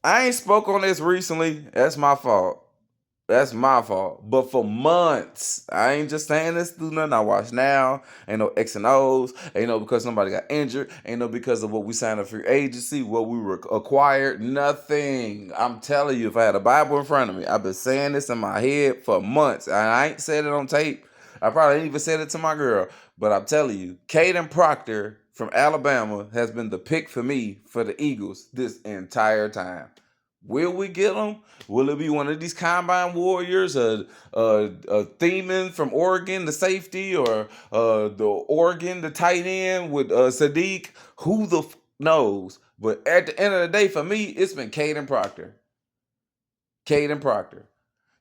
I ain't spoke on this recently. That's my fault. That's my fault. But for months, I ain't just saying this through nothing. I watch now. Ain't no X and O's. Ain't no because somebody got injured. Ain't no because of what we signed up for agency, what we were acquired. Nothing. I'm telling you, if I had a Bible in front of me, I've been saying this in my head for months. And I ain't said it on tape. I probably ain't even said it to my girl. But I'm telling you, Kadyn Proctor from Alabama has been the pick for me for the Eagles this entire time. Will we get him? Will it be one of these combine warriors, a Thiemann from Oregon, the safety, or the Oregon, the tight end with Sadiq? Who the knows? But at the end of the day, for me, it's been Kadyn Proctor. Kadyn Proctor.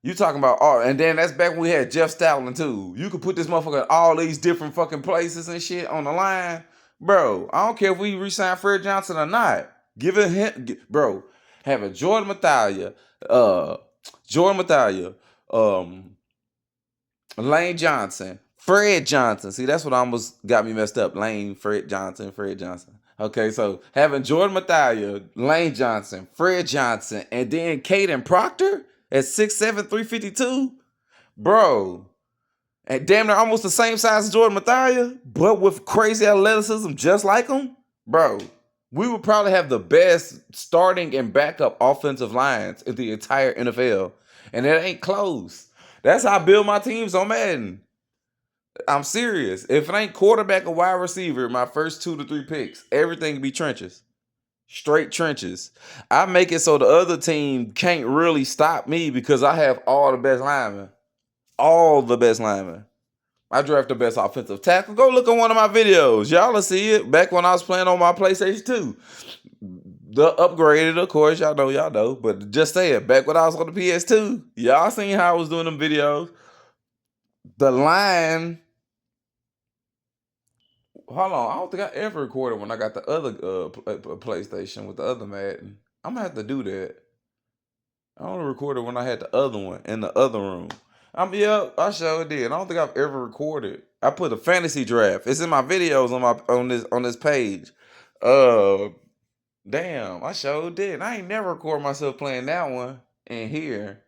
You talking about and then that's back when we had Jeff Stoutland too. You could put this motherfucker in all these different fucking places and shit on the line, bro. I don't care if we resign Fred Johnson or not. Give it him, bro. Having Jordan Mathieu, Lane Johnson, Fred Johnson. See, that's what almost got me messed up. Fred Johnson. Okay, so having Jordan Mathieu, Lane Johnson, Fred Johnson, and then Kadyn Proctor at 6'7", 352, bro. And damn near almost the same size as Jordan Mathieu, but with crazy athleticism just like him, bro. We would probably have the best starting and backup offensive lines in the entire NFL. And it ain't close. That's how I build my teams on Madden. I'm serious. If it ain't quarterback or wide receiver, my first 2 to 3 picks, everything can be trenches. Straight trenches. I make it so the other team can't really stop me because I have all the best linemen. All the best linemen. I draft the best offensive tackle. Go look at one of my videos. Y'all will see it. Back when I was playing on my PlayStation 2. The upgraded, of course. Y'all know. But just say it. Back when I was on the PS2. Y'all seen how I was doing them videos. The line. Hold on. I don't think I ever recorded when I got the other PlayStation with the other Madden. I'm going to have to do that. I only recorded when I had the other one in the other room. I sure did. I don't think I've ever recorded. I put a fantasy draft. It's in my videos on this page. Damn, I sure did. I ain't never record myself playing that one in here.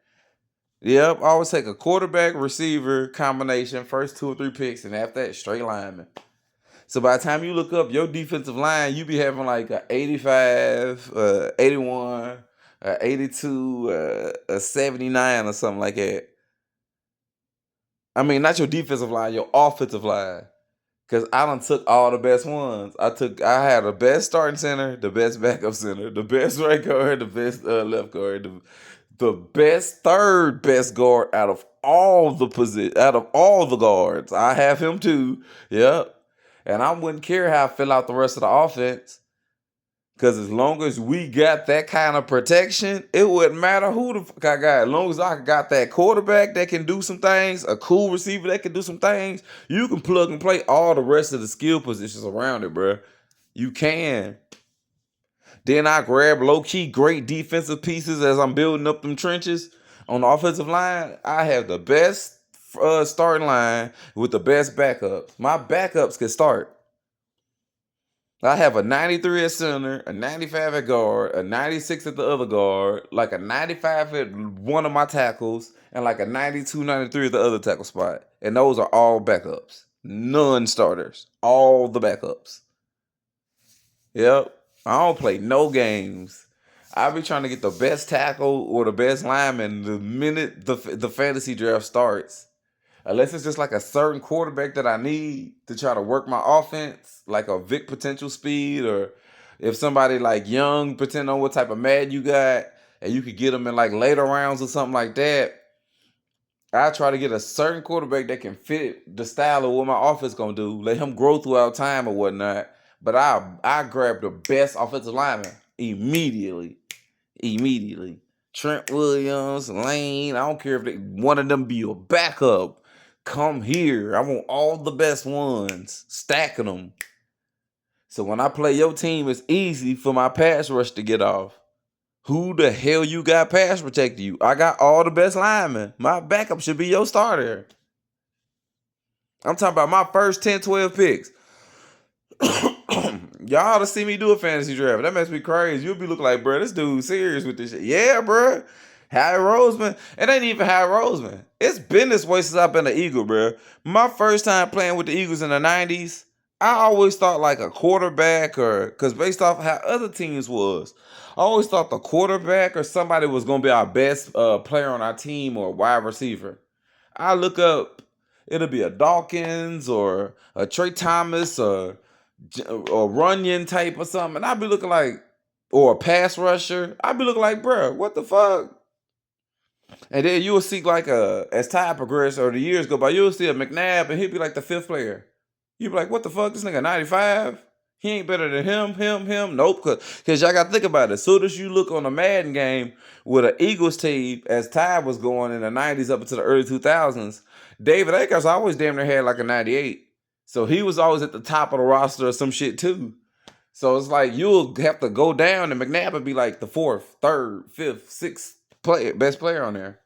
Yep, I always take a quarterback receiver combination, first 2 or 3 picks, and after that, straight lineman. So by the time you look up your defensive line, you be having like a 85, 81, 82, a 79 or something like that. I mean, not your defensive line, your offensive line. Because I done took all the best ones. I had the best starting center, the best backup center, the best right guard, the best left guard, the best third best guard out of all the guards. I have him too. Yep. And I wouldn't care how I fill out the rest of the offense. Because as long as we got that kind of protection, it wouldn't matter who the fuck I got. As long as I got that quarterback that can do some things, a cool receiver that can do some things, you can plug and play all the rest of the skill positions around it, bro. You can. Then I grab low-key great defensive pieces as I'm building up them trenches. On the offensive line, I have the best starting line with the best backups. My backups can start. I have a 93 at center, a 95 at guard, a 96 at the other guard, like a 95 at one of my tackles, and like a 92, 93 at the other tackle spot. And those are all backups. None starters. All the backups. Yep. I don't play no games. I be trying to get the best tackle or the best lineman the minute the fantasy draft starts. Unless it's just like a certain quarterback that I need to try to work my offense, like a Vic potential speed, or if somebody like young, depending on what type of Mad you got, and you could get them in like later rounds or something like that. I try to get a certain quarterback that can fit the style of what my offense gonna do. Let him grow throughout time or whatnot. But I grab the best offensive lineman immediately. Trent Williams, Lane. I don't care if one of them be a backup. Come here. I want all the best ones. Stacking them. So when I play your team, it's easy for my pass rush to get off. Who the hell you got pass protecting you? I got all the best linemen. My backup should be your starter. I'm talking about my first 10, 12 picks. Y'all ought to see me do a fantasy draft. That makes me crazy. You'll be looking like, bro, this dude serious with this shit. Yeah, bro. Harry Roseman. It ain't even Harry Roseman. It's been this way since I've been an Eagle, bro. My first time playing with the Eagles in the 90s, I always thought like a quarterback because based off how other teams was, I always thought the quarterback or somebody was going to be our best player on our team or wide receiver. I look up, it'll be a Dawkins or a Trey Thomas or Runyon type or something. And I'd be looking like, or a pass rusher. I'd be looking like, bro, what the fuck? And then you'll see like as time progresses or the years go by, you'll see a McNabb and he'll be like the fifth player. You'll be like, what the fuck? This nigga 95? He ain't better than him. Nope. Because y'all got to think about it. As soon as you look on a Madden game with an Eagles team, as time was going in the 90s up into the early 2000s, David Akers always damn near had like a 98. So he was always at the top of the roster or some shit too. So it's like you'll have to go down and McNabb would be like the fourth, third, fifth, sixth best player on there.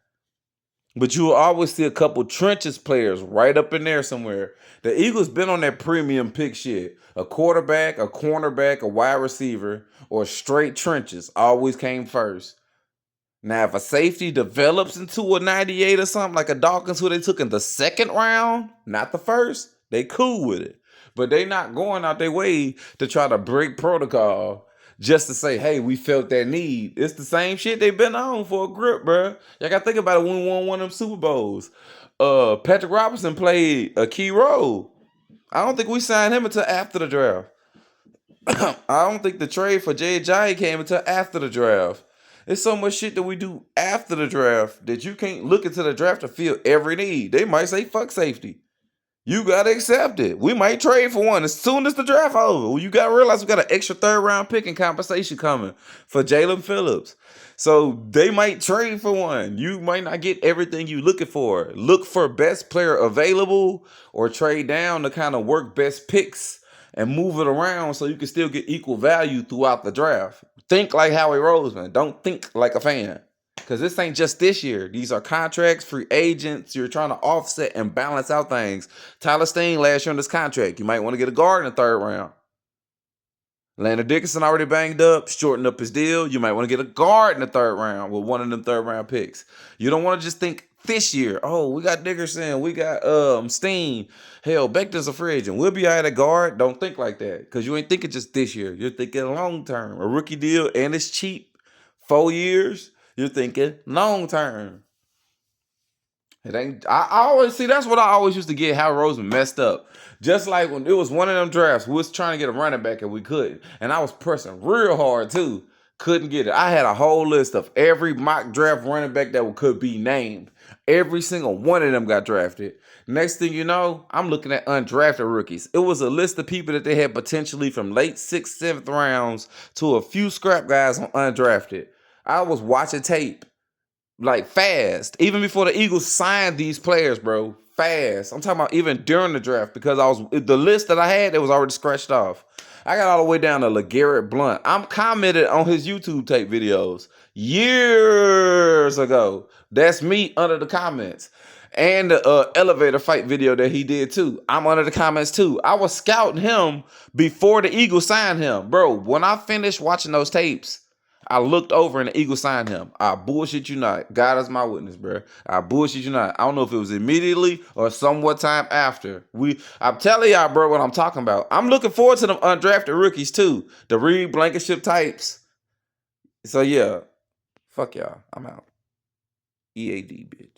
But you will always see a couple trenches players right up in there somewhere. The Eagles been on that premium pick shit. A quarterback, a cornerback, a wide receiver, or straight trenches always came first. Now, if a safety develops into a 98 or something, like a Dawkins who they took in the second round, not the first, they cool with it. But they not going out their way to try to break protocol just to say, hey, we felt that need. It's the same shit they've been on for a grip, bro. Y'all got to think about it when we won one of them Super Bowls. Patrick Robinson played a key role. I don't think we signed him until after the draft. I don't think the trade for Jay Ajayi came until after the draft. There's so much shit that we do after the draft that you can't look into the draft to fill every need. They might say fuck safety. You gotta accept it. We might trade for one as soon as the draft over. You gotta realize we got an extra third round pick and compensation coming for Jalen Phillips. So they might trade for one. You might not get everything you looking for. Look for best player available or trade down to kind of work best picks and move it around so you can still get equal value throughout the draft. Think like Howie Roseman. Don't think like a fan. Because this ain't just this year. These are contracts, free agents. You're trying to offset and balance out things. Tyler Steen last year on this contract. You might want to get a guard in the third round. Landon Dickinson already banged up, shortened up his deal. You might want to get a guard in the third round with one of them third round picks. You don't want to just think this year, oh, we got Dickerson, we got Steen. Hell, Becton's a free agent. We'll be out at guard. Don't think like that. Because you ain't thinking just this year. You're thinking long term. A rookie deal and it's cheap. 4 years. You're thinking long term. It ain't. I always see. That's what I always used to get. How Roseman messed up. Just like when it was one of them drafts, we was trying to get a running back and we couldn't, and I was pressing real hard too. Couldn't get it. I had a whole list of every mock draft running back that could be named. Every single one of them got drafted. Next thing you know, I'm looking at undrafted rookies. It was a list of people that they had potentially from late 6th, 7th rounds to a few scrap guys on undrafted. I was watching tape like fast, even before the Eagles signed these players, bro. Fast. I'm talking about even during the draft because the list that I had, it was already scratched off. I got all the way down to LeGarrette Blount. I'm commented on his YouTube tape videos years ago. That's me under the comments. And the elevator fight video that he did too. I'm under the comments too. I was scouting him before the Eagles signed him. Bro, when I finished watching those tapes, I looked over and the Eagles signed him. I bullshit you not. God is my witness, bro. I bullshit you not. I don't know if it was immediately or somewhat time after. I'm telling y'all, bro, what I'm talking about. I'm looking forward to them undrafted rookies too. The Reed Blankenship types. So yeah. Fuck y'all. I'm out. EAD, bitch.